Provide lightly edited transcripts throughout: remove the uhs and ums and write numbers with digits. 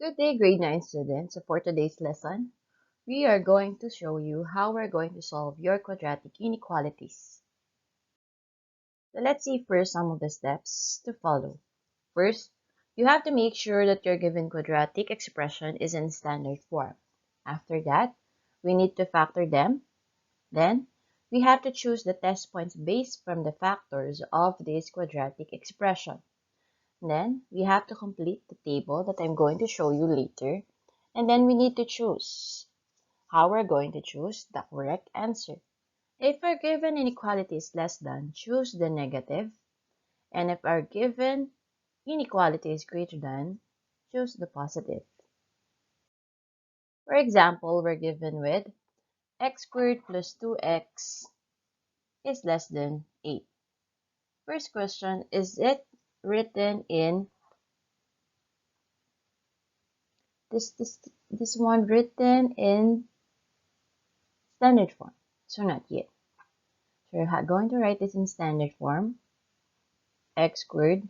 Good day, grade 9 students. So for today's lesson, we are going to show you how we're going to solve your quadratic inequalities. So let's see first some of the steps to follow. First, you have to make sure that your given quadratic expression is in standard form. After that, we need to factor them. Then, we have to choose the test points based from the factors of this quadratic expression. Then, we have to complete the table that I'm going to show you later. And then we need to choose how we're going to choose the correct answer. If our given inequality is less than, choose the negative. And if our given inequality is greater than, choose the positive. For example, we're given with x squared plus 2x is less than 8. First question, is it written in this one written in standard form? So not yet. So we're going to write this in standard form. X squared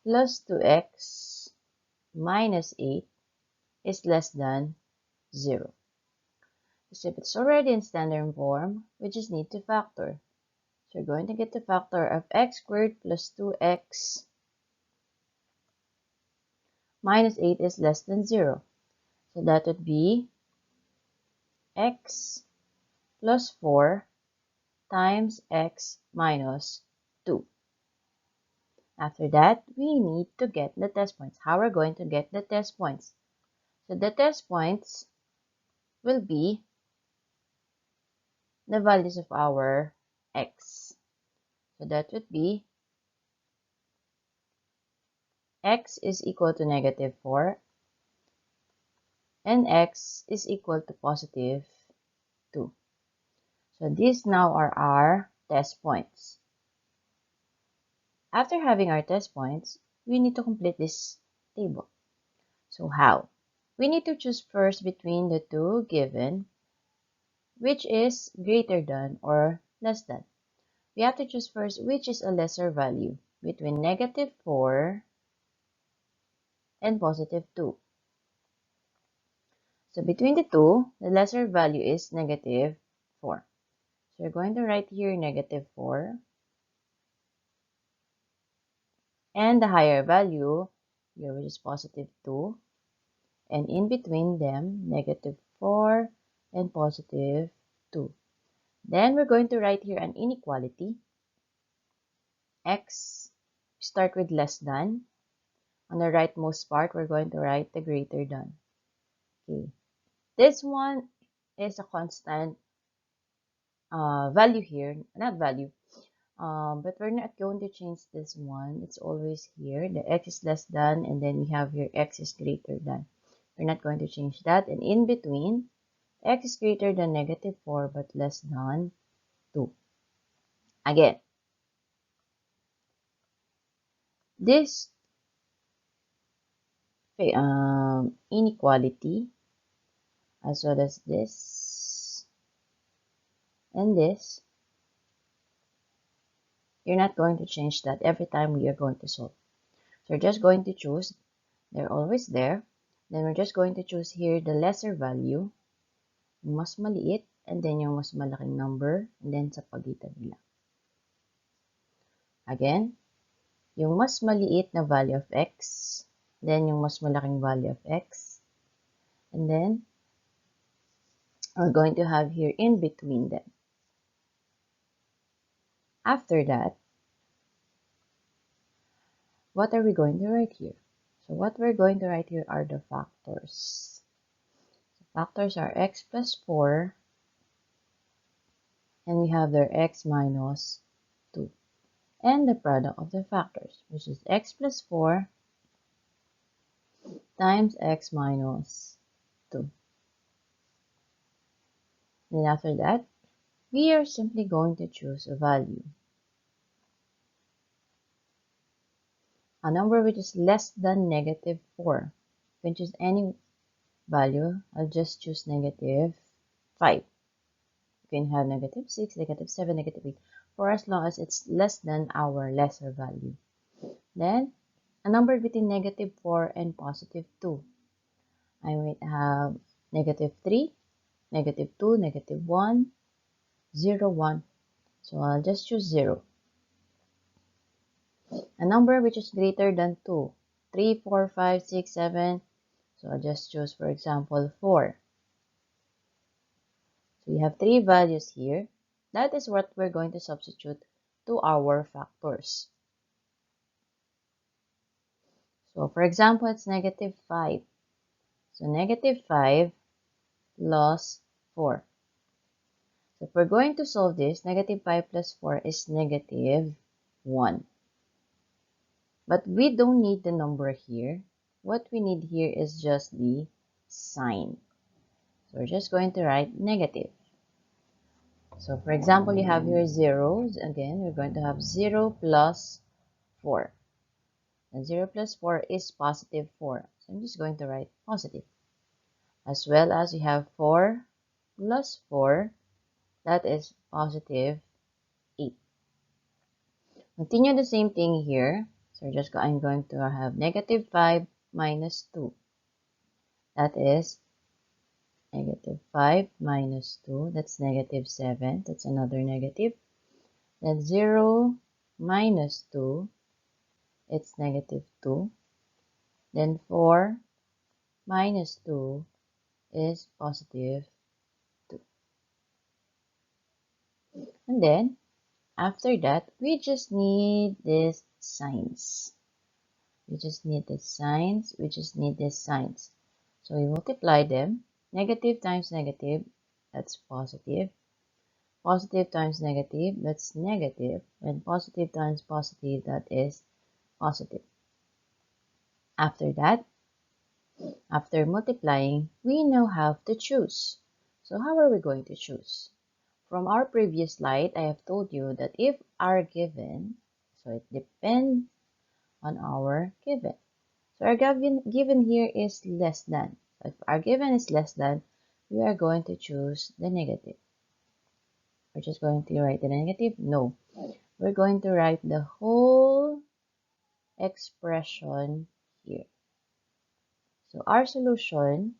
plus 2x minus 8 is less than 0. So if it's already in standard form, we just need to factor. So we're going to get the factor of x squared plus 2x minus 8 is less than 0. So that would be x plus 4 times x minus 2. After that, we need to get the test points. How we're going to get the test points? So the test points will be the values of our x. So that would be x is equal to negative 4 and x is equal to positive 2. So these now are our test points. After having our test points, we need to complete this table. So how? We need to choose first between the two given, which is greater than or less than. We have to choose first which is a lesser value between negative 4 and positive 2. So between the two, the lesser value is negative 4. So we're going to write here negative 4. And the higher value here, which is positive 2. And in between them, negative 4 and positive 2. Then we're going to write here an inequality. X, start with less than. On the rightmost part, we're going to write the greater than. Okay. This one is a constant value here, not value, but we're not going to change this one. It's always here. The x is less than, and then we have here x is greater than. We're not going to change that. And in between, x is greater than negative 4, but less than 2. Again, this inequality, as well as this and this, you're not going to change that every time we are going to solve. So we're just going to choose, they're always there. Then we're just going to choose here the lesser value, yung mas maliit, and then yung mas malaking number, and then sa pagitan nila. Again, yung mas maliit na value of x, then yung mas malaking value of x, and then we're going to have here in between them. After that, what are we going to write here? So what we're going to write here are the factors. So factors are x plus 4, and we have their x minus 2. And the product of the factors, which is x plus 4 times x minus 2. Then after that, we are simply going to choose a value. A number which is less than negative 4. You can choose any value. I'll just choose negative 5. You can have negative 6, negative 7, negative 8, for as long as it's less than our lesser value. Then, a number between negative 4 and positive 2. I might have negative 3, negative 2, negative 1, 0, 1. So I'll just choose 0. A number which is greater than 2, 3, 4, 5, 6, 7. So I'll just choose, for example, 4. So we have 3 values here. That is what we're going to substitute to our factors. So for example, it's negative 5. So negative 5 plus 4. So if we're going to solve this, negative 5 plus 4 is negative 1. But we don't need the number here. What we need here is just the sign. So we're just going to write negative. So for example, you have here zeros. Again, we're going to have 0 plus 4. And 0 plus 4 is positive 4. So I'm just going to write positive. As well as we have 4 plus 4. That is positive 8. Continue the same thing here. So I'm going to have negative 5 minus 2. That is negative 5 minus 2. That's negative 7. That's another negative. Then 0 minus 2. It's negative 2. Then 4 minus 2 is positive 2. And then, after that, we just need these signs. We just need the signs. We just need these signs. So we multiply them. Negative times negative, that's positive. Positive times negative, that's negative. And positive times positive, that is positive. After that, after multiplying, we now have to choose. So how are we going to choose? From our previous slide, I have told you that if our given, so it depends on our given. So our given here is less than. So if our given is less than, we are going to choose the negative. We're just going to write the negative? No. We're going to write the whole expression here. So our solution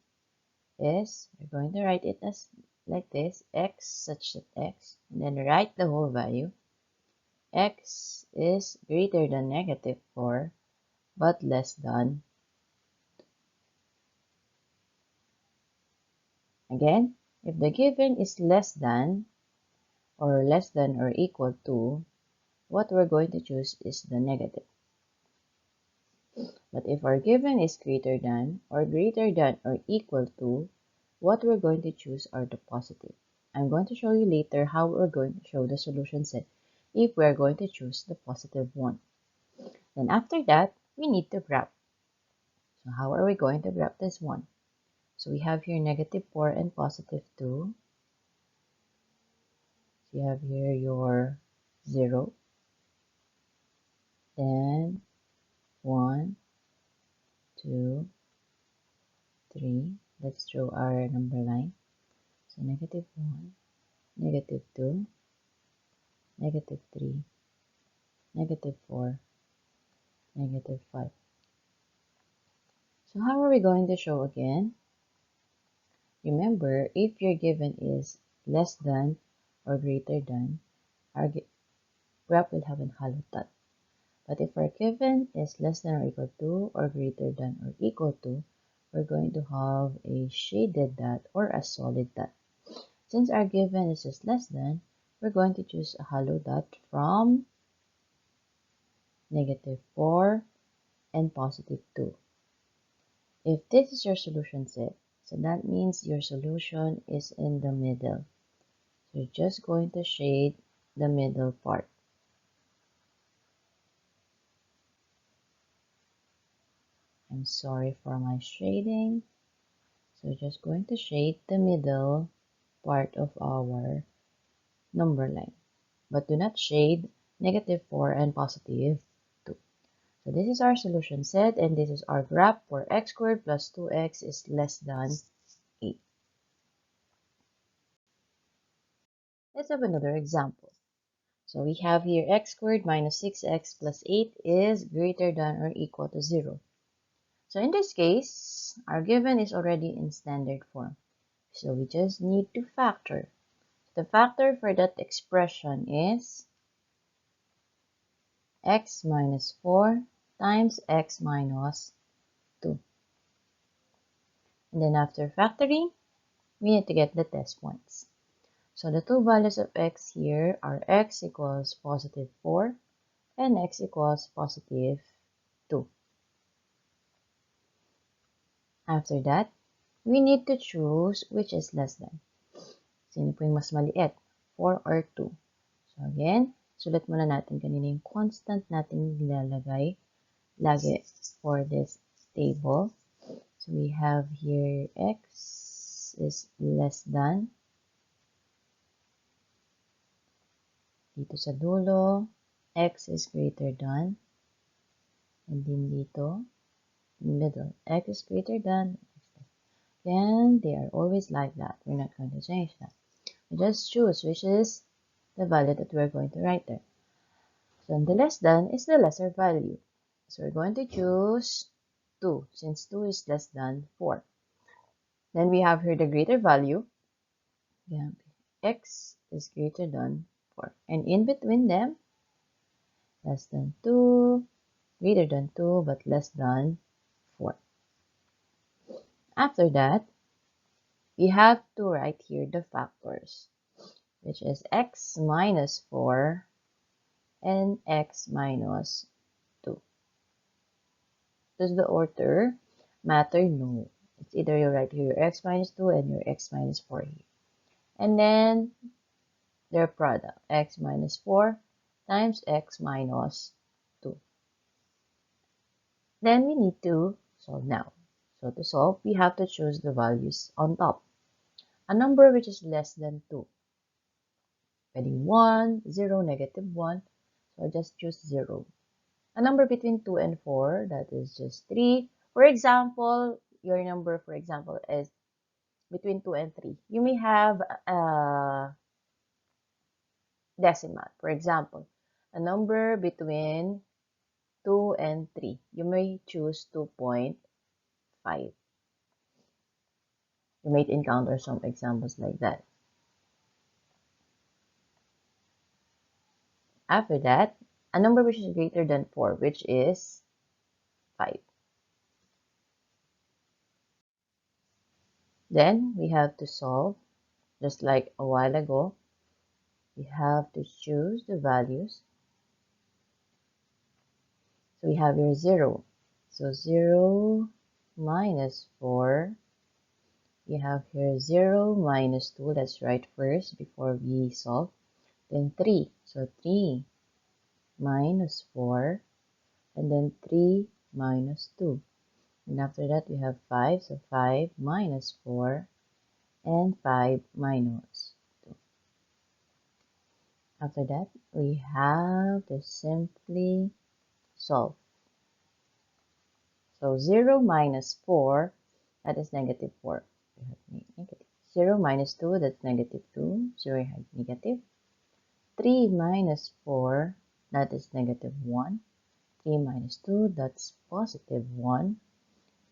is, we're going to write it as like this, x such that x, and then write the whole value. X is greater than negative 4, but less than. Again, if the given is less than or equal to, what we're going to choose is the negative. But if our given is greater than or equal to, what we're going to choose are the positive. I'm going to show you later how we're going to show the solution set if we're going to choose the positive one. Then after that, we need to graph. So how are we going to graph this one? So we have here negative 4 and positive 2. So you have here your 0, then 1, 2, 3. Let's draw our number line. So negative 1, negative 2, negative 3, negative 4, negative 5. So how are we going to show again? Remember, if your given is less than or greater than, our graph will have an hollow dot. But if our given is less than or equal to or greater than or equal to, we're going to have a shaded dot or a solid dot. Since our given is just less than, we're going to choose a hollow dot from negative 4 and positive 2. If this is your solution set, so that means your solution is in the middle. So you're just going to shade the middle part. I'm sorry for my shading. So just going to shade the middle part of our number line. But do not shade negative 4 and positive 2. So this is our solution set, and this is our graph for x squared plus 2x is less than 8. Let's have another example. So we have here x squared minus 6x plus 8 is greater than or equal to 0. So in this case, our given is already in standard form. So we just need to factor. The factor for that expression is x minus 4 times x minus 2. And then after factoring, we need to get the test points. So the two values of x here are x equals positive 4 and x equals positive 2. After that, we need to choose which is less than. Sino po yung mas maliit? 4 or 2? So again, sulat muna natin kanina yung constant natin nilalagay lagi for this table. So we have here x is less than. Dito sa dulo, x is greater than. And then dito, in the middle, x is greater than. Then they are always like that. We're not going to change that. We just choose which is the value that we're going to write there. So the less than is the lesser value. So we're going to choose 2 since 2 is less than 4. Then we have here the greater value. We have x is greater than 4. And in between them, less than 2, greater than 2, but less than 4. After that, we have to write here the factors, which is x minus 4 and x minus 2. Does the order matter? No. It's either you write here your x minus 2 and your x minus 4 here. And then their product, x minus 4 times x minus 2. Then we need to solve now. So to solve, we have to choose the values on top. A number which is less than 2. Pwedeng 1, 0, negative 1. So I'll just choose 0. A number between 2 and 4, that is just 3. For example, your number, for example, is between 2 and 3. You may have a decimal. For example, a number between 2 and 3. You may choose 2.5. You might encounter some examples like that. After that, a number which is greater than 4, which is 5. Then we have to solve, just like a while ago. We have to choose the values. So we have here 0. So 0 minus 4. We have here 0 minus 2. Let's write first before we solve. Then 3. So 3 minus 4. And then 3 minus 2. And after that, we have 5. So 5 minus 4 and 5 minus 2. After that, we have to simply solve. So 0 minus 4, that is negative 4. We have negative. 0 minus 2, that's negative 2. So we have negative. 3 minus 4, that is negative 1. 3 minus 2, that's positive 1.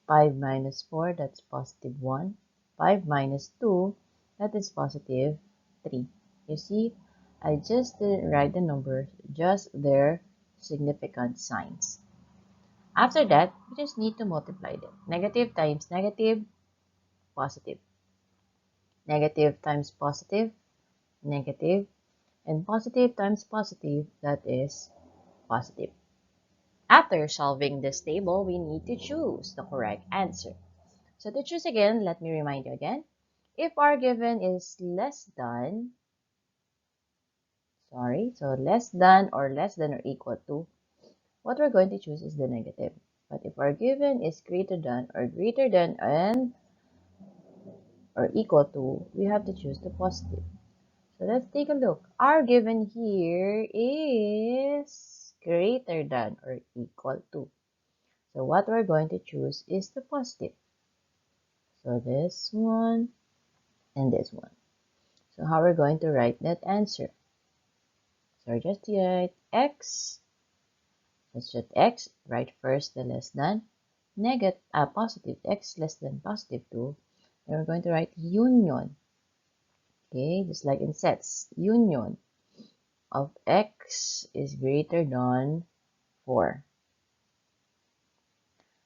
5 minus 4, that's positive 1. 5 minus 2, that is positive 3. You see, I just didn't write the numbers, just their significant signs. After that, we just need to multiply them. Negative times negative, positive. Negative times positive, negative. And positive times positive, that is positive. After solving this table, we need to choose the correct answer. So to choose again, let me remind you again. If our given is less than or equal to, what we're going to choose is the negative. But if our given is greater than and or equal to, we have to choose the positive. So let's take a look. Our given here is greater than or equal to. So what we're going to choose is the positive. So this one and this one. So how we're going to write that answer? So just write x. Let's just x, write first the less than positive x less than positive 2. Then we're going to write union. Okay, just like in sets, union of x is greater than 4.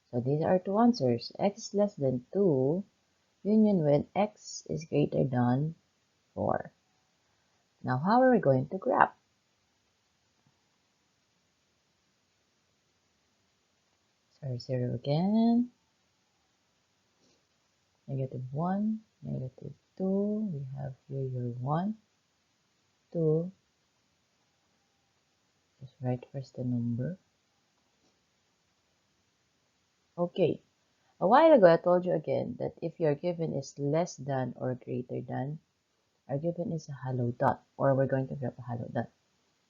So these are two answers. X is less than 2, union with x is greater than 4. Now, how are we going to graph? So 0 again, -1, -2. We have here your 1, 2. Just write first the number. Okay. A while ago, I told you again that if your given is less than or greater than, our given is a hollow dot, or we're going to graph a hollow dot.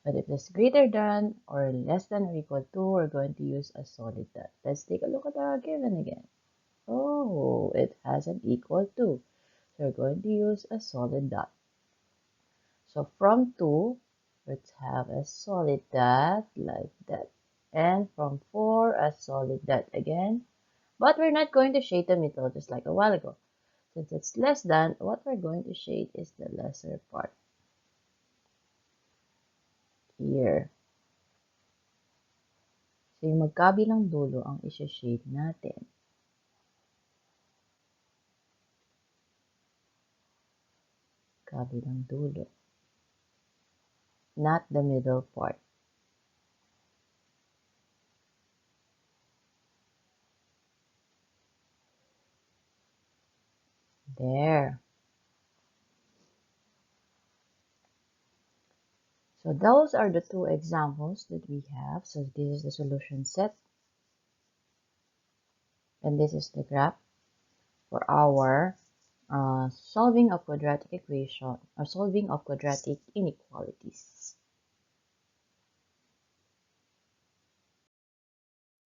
But if it's greater than or less than or equal to, we're going to use a solid dot. Let's take a look at our given again. Oh, it has an equal to. So we're going to use a solid dot. So from 2, let's have a solid dot like that. And from 4, a solid dot again. But we're not going to shade the middle just like a while ago. Since it's less than, what we're going to shade is the lesser part here. So yung magkabilang dulo ang i-shade natin. Kabilang dulo. Not the middle part. There. So those are the two examples that we have. So this is the solution set. And this is the graph for our solving of quadratic equation or solving of quadratic inequalities.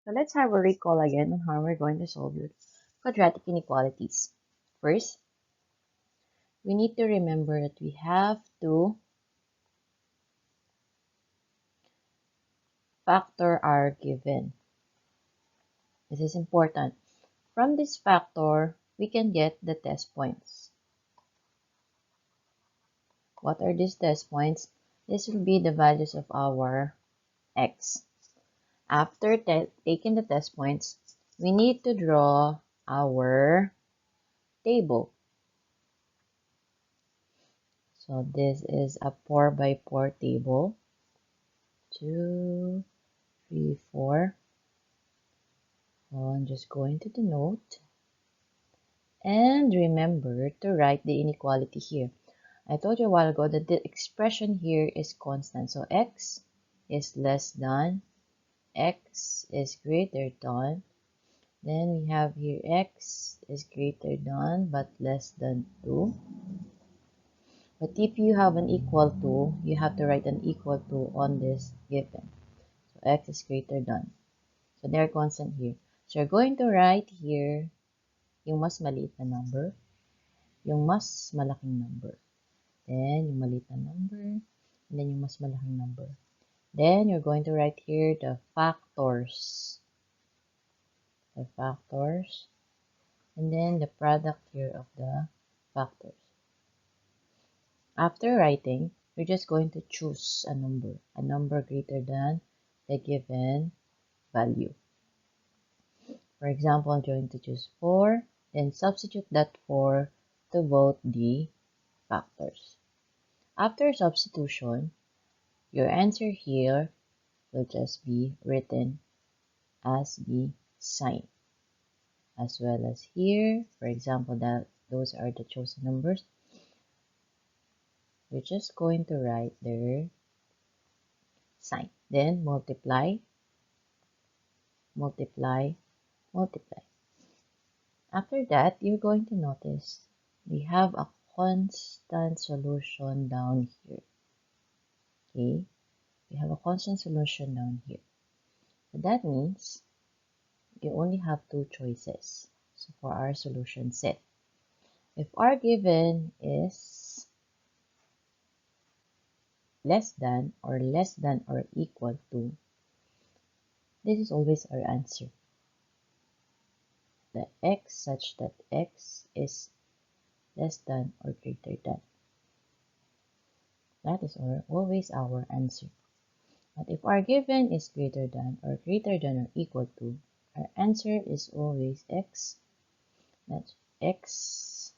So let's have a recall again on how we're going to solve your quadratic inequalities. First, we need to remember that we have to factor our given. This is important. From this factor, we can get the test points. What are these test points? This will be the values of our x. After taking the test points, we need to draw our table. So this is a 4 by 4 table. 2, 3, 4. So I'm just going to denote. And remember to write the inequality here. I told you a while ago that the expression here is constant. So x is less than, x is greater than. Then we have here x is greater than but less than 2. But if you have an equal to, you have to write an equal to on this given. So x is greater than. So they're constant here. So you're going to write here yung mas maliit na number, yung mas malaking number. Then, yung maliit na number, and then yung mas malaking number. Then, you're going to write here the factors. The factors. And then, the product here of the factors. After writing, you're just going to choose a number greater than the given value. For example, I'm going to choose 4, then substitute that 4 to both the factors. After substitution, your answer here will just be written as the sign. As well as here, for example, that those are the chosen numbers. We're just going to write their sign. Then multiply, multiply, multiply. After that, you're going to notice we have a constant solution down here. Okay, we have a constant solution down here. So that means you only have two choices. So for our solution set, if our given is less than or equal to, this is always our answer. The x such that x is less than or greater than. That is always our answer. But if our given is greater than or equal to, our answer is always x. That's x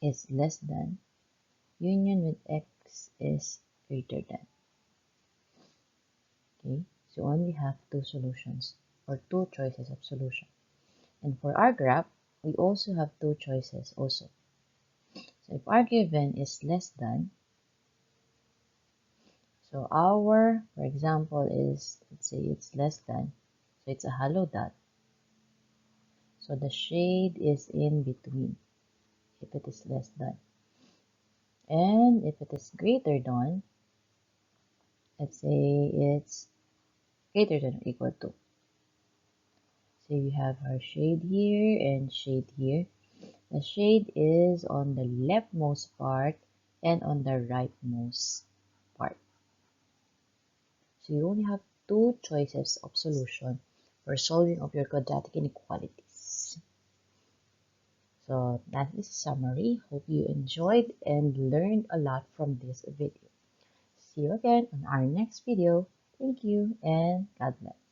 is less than union with x is greater than. Okay, so we only have two solutions or two choices of solution. And for our graph, we also have two choices also. So if our given is less than, so our, for example, is, let's say it's less than, so it's a hollow dot. So the shade is in between if it is less than. And if it is greater than, let's say it's greater than or equal to. So we have our shade here and shade here. The shade is on the leftmost part and on the rightmost part. So you only have two choices of solution for solving of your quadratic inequalities. So that is a summary. Hope you enjoyed and learned a lot from this video. See you again on our next video. Thank you and God bless.